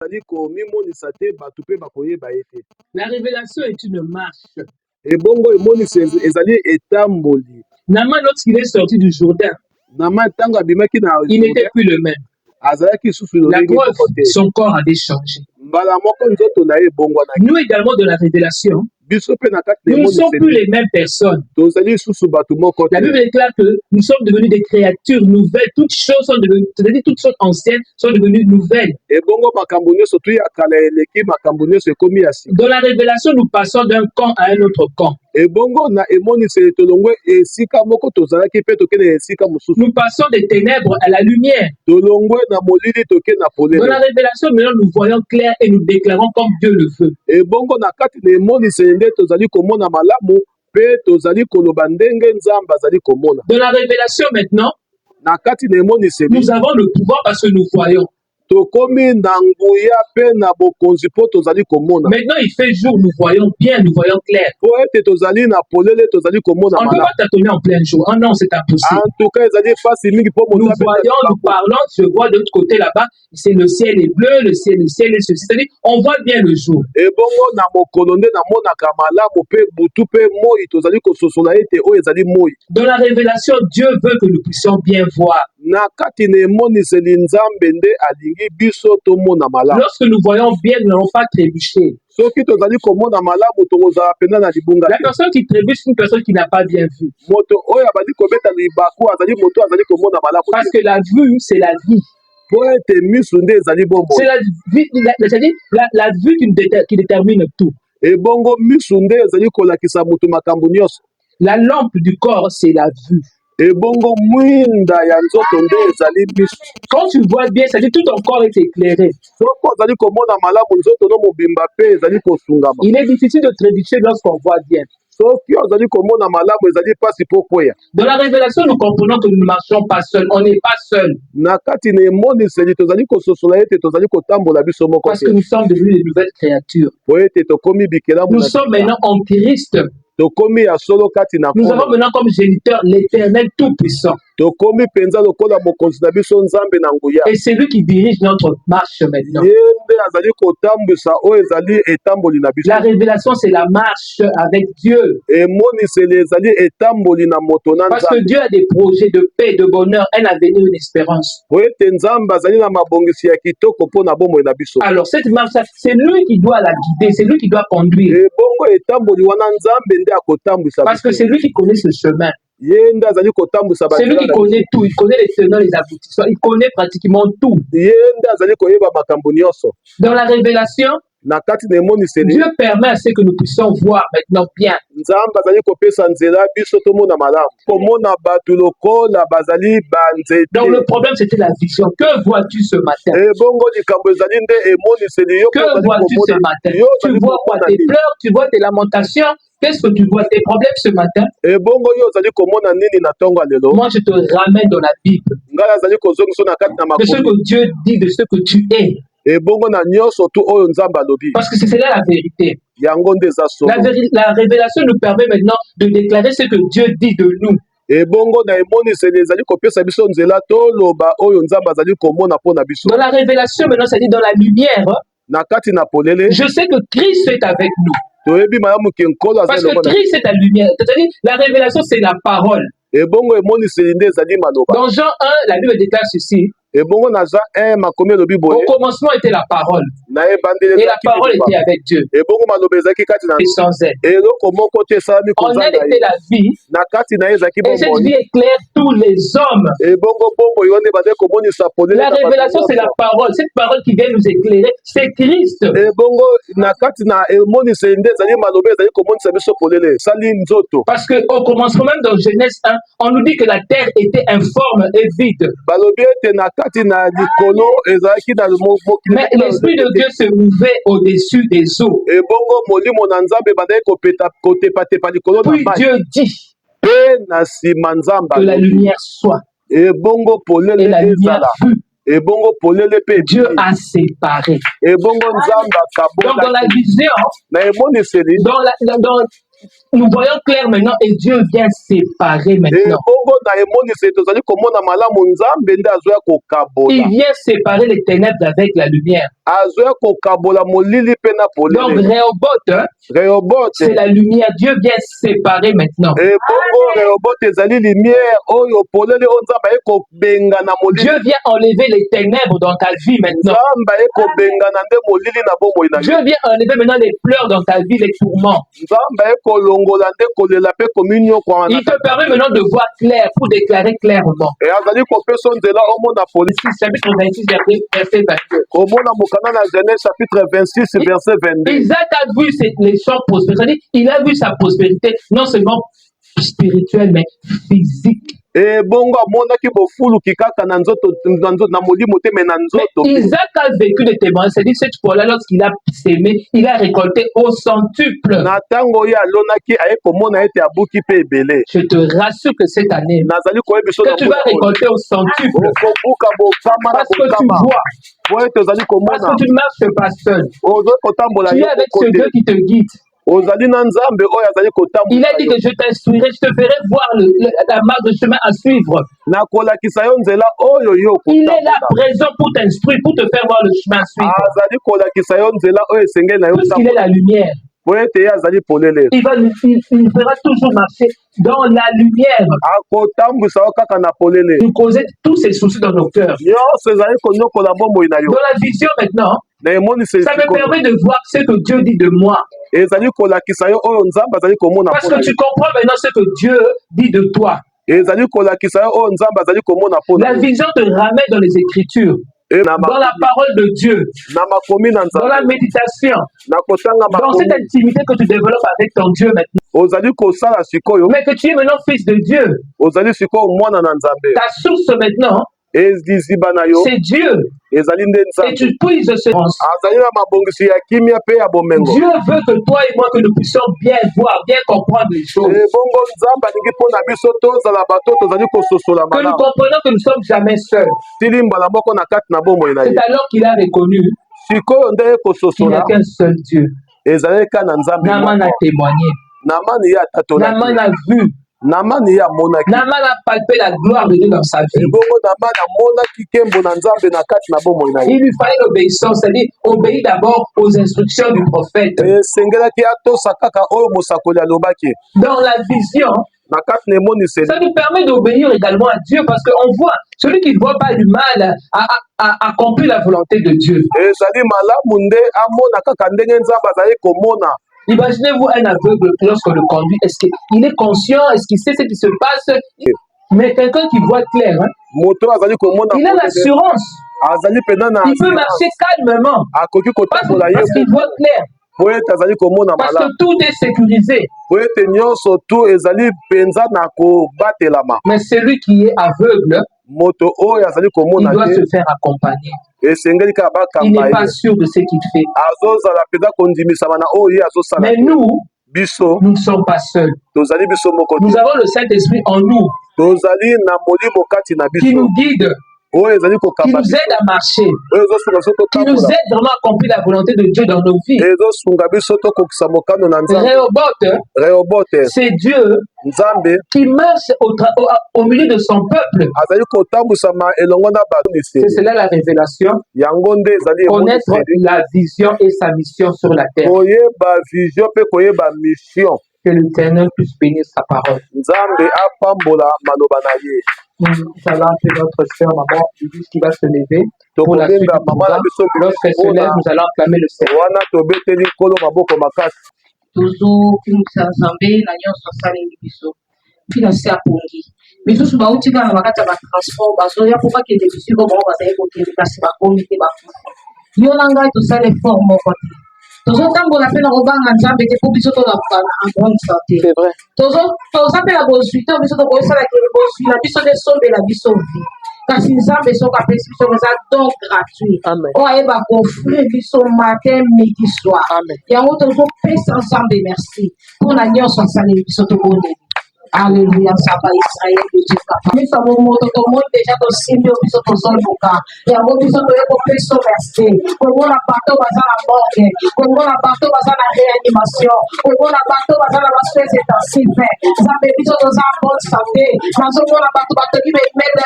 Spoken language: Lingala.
Tozali komimonisa te bato mpe bakoyeba ye te. La révélation est une marche. Ebongo emonisa ezali etamboli. Naaman, lorsqu'il est sorti du Jourdain, Naaman ntango abimaki na il n'était plus le même. azalaki susu La lolenge preuve, moko te. son corps avait changé. Mbala moko nzoto na ye ebongwanaki. Nous également de la révélation, Biso mpe na kati na nous ne sommes plus emoniseli les mêmes personnes. tozali susu bato moko La te. Bible déclare que nous sommes devenus des créatures nouvelles. Toutes choses sont devenues, c'est-à-dire toutes choses anciennes sont devenues nouvelles. Ebongo makambo nyonso tu ya kala eleki makambo nyonso ekomi ya sika. Dans la révélation, nous passons d'un camp à un autre camp. Ebongo na emoniseli tolongwe esika moko tozalaki mpe tokende esika mosusu. Nous passons des ténèbres à la lumière. Tolongwe na molili toke na Dans la polele. révélation, maintenant, nous voyons clair et nous déclarons comme Dieu le veut. Ebongo na kati na emoniseli nde tozali komona malamu mpe tozali koloba ndenge nzambe azali komona. Dans la révélation, maintenant, Na kati na emoniseli nous avons le pouvoir parce que nous voyons. tokomi na nguya mpe na bokonzi mpo tozali komona. Maintenant, il fait jour, nous voyons bien, nous voyons clair. Po ete tozali na polele tozali komona On ne peut malamu. pas tâtonner en plein jour. Oh non, c'est impossible. En tout cas ezali fasi mingi mpo Nous moto apesa voyons, nous libaku. parlons, je vois de l'autre côté là-bas, c'est le ciel est bleu, le ciel est ceci. C'est-à-dire, on voit bien le jour. Ebongo na mokolo nde namonaka malamu mpe butu mpe moi tozali kososola ete oyo ezali moi. Dans la révélation, Dieu veut que nous puissions bien voir. Na kati na emoniseli nzambe nde alingi biso tomona malamu. Lorsque nous voyons bien, nous n'allons pas trébucher. Soki tozali komona malamu tokozala pena na libunga La te. personne qui trébuche, c'est une personne qui n'a pas bien vu. Moto oyo abandi kobeta libaku azali moto azali komona malamu Parce te. que la vue, c'est la vie. Po ete misu nde ezali bomoi. C'est la vie, c'est-à-dire la vue qui détermine tout. Ebongo misu nde ezali kolakisa moto makambo nyonso. La lampe du corps, c'est la vue. Ebongo mwinda ya nzoto nde ezali misu. Quand tu vois bien, c'est-à-dire tout ton corps est éclairé. Soko ozali komona malamu nzoto no mobimba mpe ezali kosungama. Il est difficile de trébucher lorsqu'on voit bien. Soki ozali komona malamu ezali pasi mpo kweya. Dans la révélation, nous comprenons que nous ne marchons pas seuls. On n'est pas seuls. Na kati na emoniseli tozali kososola ete tozali kotambola biso moko Parce te. que nous sommes devenus des nouvelles créatures. Po ete tokomi bikelamu Nous na sommes bikelamu. maintenant en Christ. Tokomi ya solo kati na Nous avons nkolo. maintenant comme géniteur l'Éternel Tout-Puissant. Tokomi penza lokola mokonzi na biso nzambe na nguya. Et c'est lui qui dirige notre marche maintenant. Ye nde azali kotambwisa oyo ezali etamboli na biso. La révélation, c'est la marche avec Dieu. Emoniseli ezali etamboli na moto na Parce que nzambe. Dieu a des projets de paix, de bonheur, un avenir, une espérance. Po ete nzambe azali na mabongisi ya kitoko mpo na bomoi na biso. Alors cette marche, c'est lui qui doit la guider, c'est lui qui doit conduire. Ebongo etamboli wana nzambe nde akotambwisa Parce que biso. c'est lui qui connaît ce chemin. Ye nde azali kotambwisa C'est lui banzela qui na connaît tout. Il connaît les tenants, les aboutissants. Il connaît pratiquement tout. ye nde azali koyeba makambo nyonso. Dans la révélation, Na kati na emoniseli Dieu permet à ce que nous puissions voir maintenant bien. nzambe azali kopesa nzela biso tomona malamu komona bato lokola bazali Donc banzete. le problème, c'était la vision. Que vois-tu ce matin? Ebongo likambo ezali nde emoniseli yo Que ozali vois-tu ce komona matin? yo Tu ozali vois quoi? komona Tes nini. pleurs, tu vois tes lamentations. Qu'est-ce que tu vois? Tes problèmes ce matin? Ebongo yo ozali komona nini na ntongo ya lelo. Moi, je te ramène dans la Bible. Ngai azali kozongisa na kati na De ce makomi. que Dieu dit, de ce que tu es. Ebongo na nyonso tu oyo nzambe alobi Parce que c'est là la vérité. yango nde eza solo. La révélation nous permet maintenant de déclarer ce que Dieu dit de nous. Ebongo na emoniseli ezali kopesa biso nzela toloba oyo nzambe azali komona mpo na biso. Dans la révélation, maintenant, c'est-à-dire dans la lumière, Na kati na polele je sais que Christ est avec nous. toyebi malamu ke nkolo Parce azali que lomona. Christ est la lumière. C'est-à-dire, la révélation, c'est la parole. Ebongo emoniseli nde ezali maloba. Dans Jean 1, la Bible déclare ceci. Ebongo na Jean 1 makomi elobi Au boye commencement était la parole. na ebandeli Et la ezalaki parole liloba. était avec Dieu. Ebongo maloba ezalaki kati na Et sans elle. eloko moko te esalami En koza elle na était ye. la vie. Na kati na ye ezalaki Et cette bomoi. vie éclaire tous les hommes. Ebongo bombo yo nde bazali komonisa polele La na bato révélation, c'est la nyonso. parole. Cette parole qui vient nous éclairer, c'est Christ. Ebongo na kati na emoniseli nde ezali maloba ezali komonisa biso polele esali nzoto. Parce qu'au commencement, même dans Genèse 1, on nous dit que la terre était informe et vide. Balobi ete na kati na likolo ezalaki na mokili. Mais l'Esprit de Dieu se mouvait au-dessus des eaux. Ebongo molimo na nzambe bandaki kotepatepa likolo na Puis mai. Dieu dit Mpe na nsima nzambe que la alobi. lumière soit. Ebongo Et polele la lumière ezala. fut. Ebongo polele mpe Dieu ebimi. a séparé. Ebongo nzambe Donc dans la akabola vision, na emoniseli. nous voyons clair maintenant et Dieu vient séparer maintenant. Ebongo na emoniseli tozali komona malamu nzambe nde azoya Il kokabola. vient séparer les ténèbres avec la lumière. azoya kokabola molili pe na Donc polele. Rehoboth, Rehoboth c'est la lumière. Dieu vient séparer maintenant. ebongo Rehoboth ezali lumière oyo polele oyo nzambe aye kobenga na molili. Dieu vient enlever les ténèbres dans ta vie maintenant. nzambe aye kobenga na nde molili na bomoi na Dieu yo. vient enlever maintenant les pleurs dans ta vie, les tourments. nzambe aye kolongola nde kolela pe kominyokwama Il te permet maintenant de voir clair pour déclarer clairement. azali kopesa nzela omona polisi Chapitre 26, verset 22. komona mokanda na Genèse chapitre 26 verset 22. Isaac a vu les champs prospérer. C'est-à-dire, il a vu sa prospérité, non seulement spirituelle, mais physique. ebongo amonaki bofuluki kaka na nzoto na molimo te me na nzoto Mais Isaac a vécu des témoignages. C'est-à-dire, cette fois-là, lorsqu'il a sémé, il a récolté au centuple. na ntango oyo alonaki aye komona ete abuki mpe ebele. Je te rassure que cette année, nazali koyebi biso que tu vas récolter au centuple. okobuka bokama na Parce que tu bokama vois, po ete ozali parce komona que tu ne marches pas seul. ozali kotambola Tu es yo avec ce moko Dieu te qui te guide. ozali na nzambe oyo azali Il a kotambola dit yo que je t'instruirai, je te ferai voir la marque de chemin à suivre. nakolakisa yo nzela oyo yo Il est là kotambola. présent pour t'instruire, pour te faire voir le chemin à suivre. azali kolakisa yo nzela oyo esengeli na yo Puisqu'il est la lumière, po ete ye azali polele il fera toujours marcher dans la lumière. akotambwisa yo kaka na polele Nous causer tous ces soucis dans nos cœurs. nyonso ezali konyokola bomoi na yo Dans la vision maintenant, na emonisi ça me permet de voir ce que Dieu dit de moi. ezali kolakisa yo oyo nzambe azali komona Parce mpona que tu yo comprends maintenant ce que Dieu dit de toi. ezali kolakisa yo oyo nzambe azali komona mpona La yo vision te ramène dans les Écritures, dans la parole de Dieu, na makomi na dans la nzambe méditation, na kotanga dans cette makomi intimité que tu développes avec ton Dieu maintenant. ozali kosala sikoyo Mais que tu es maintenant fils de Dieu. ozali sikoyo mwana na nzambe Ta source maintenant, eziziba na yo c'est Dieu. ezali nde Et nzambe tu puises ce azali na mabongisi ya kimia mpe ya bomengo Dieu veut que toi et moi, que nous puissions bien voir, bien comprendre les choses. ebongo nzambe alingi mpo na biso tozala bato tozali kososola Que nous malamu comprenons que nous ne sommes jamais seuls. tili mbala moko na kati na bomoi na ye C'est alors qu'il a reconnu sikoyo nde ye qu'il n'y kososola a qu'un seul Dieu. ezali ka na nzambe Naaman a moko témoigné. namani ye atatolaki Naaman a vu. namani ye amonaki Naaman a palpé la gloire de Dieu dans sa vie. ebongo namani amonaki nkembo na nzambe na kati na bomoi na ye Il lui fallait l'obéissance, c'est-à-dire obéir d'abord aux instructions du prophète. esengelaki atosa kaka oyo mosakoli alobaki Dans la vision, na kati na emoniseli ça nous permet d'obéir également à Dieu parce qu'on voit celui qui ne voit pas du mal à accomplir la volonté de Dieu. ezali malamu nde amona kaka ndenge nzambe azali komona. Imaginez-vous un aveugle lorsqu'on le conduit. Est-ce qu'il est conscient? Est-ce qu'il sait ce qui se passe? Mais quelqu'un qui voit clair, hein, moto azali komona il a l'assurance. azali pena na Il peut marcher calmement akoki kotambola ye parce qu'il voit clair. po ete azali komona Parce que malamu tout est sécurisé. po ete nyonso tu ezali mpenza na kobatelama. Mais celui qui est aveugle, moto oyo azali il komona doit te se faire accompagner. esengeli kaka Il bakamba n'est pas ye sûr de ce qu'il fait. azozala mpenza kondimisama na oyo ye azosala Mais te. nous, biso nous ne sommes pas seuls. tozali biso moko Nous te avons le Saint-Esprit en nous tozali na molimo kati na qui biso nous guide, oyo ezali qui kokamba nous aide à marcher, oyo ezosunga biso qui nous totambola aide vraiment à accomplir la volonté de Dieu dans nos vies. ezosunga biso tokokisa mokano na nzambe. Rehoboth, Rehobote c'est Dieu nzambe qui marche au milieu de son peuple. azali kotambwisama elongo na bato C'est cela la révélation. yango nde ezali Connaître emoniseli la vision et sa mission sur la terre. koyeba vision mpe koyeba mission. Que l'Éternel puisse bénir sa parole. nzambe apambola maloba na ye. Nous allons appeler notre sœur maman Lydie qui va se lever pour la suite du tokobenga mama na programme. biso Lorsqu'elle se lève, nous allons acclamer le Seigneur. wana tobeteli nkolo maboko makasi tozokumisa nzambe na nyonso asaleli biso mpina se apongi misusu bauti kaka na bakati ya batransport bazoya po bakende bisiko bango bazali kokende kasi bakomi te bakufa yo na ngai tosala effort moko te tozotambola mpe na kobanga nzambe te po biso tolamuka na en grande santé toza mpe na bozwi to biso tokoyosalaki bozwi na biso nde sombela biso vi kasi nzambe soki apesi biso eza don gratuit oyo ayeba koofrir biso matin midi soir yango tozopesa nzambe merci mpona nyonso asaleli biso tobondeli Alléluia, ça va Israël de Dieu capable. Nous savons tout le monde déjà de signer au biso tozoluka. Et en gros biso toyeko peso merci. Kongo na bato baza na morgue. Kongo na bato baza na réanimation. Kongo na bato baza na bassoins intensifs. Nzambe biso toza en bonne santé. Nazo mona bato batoki mettre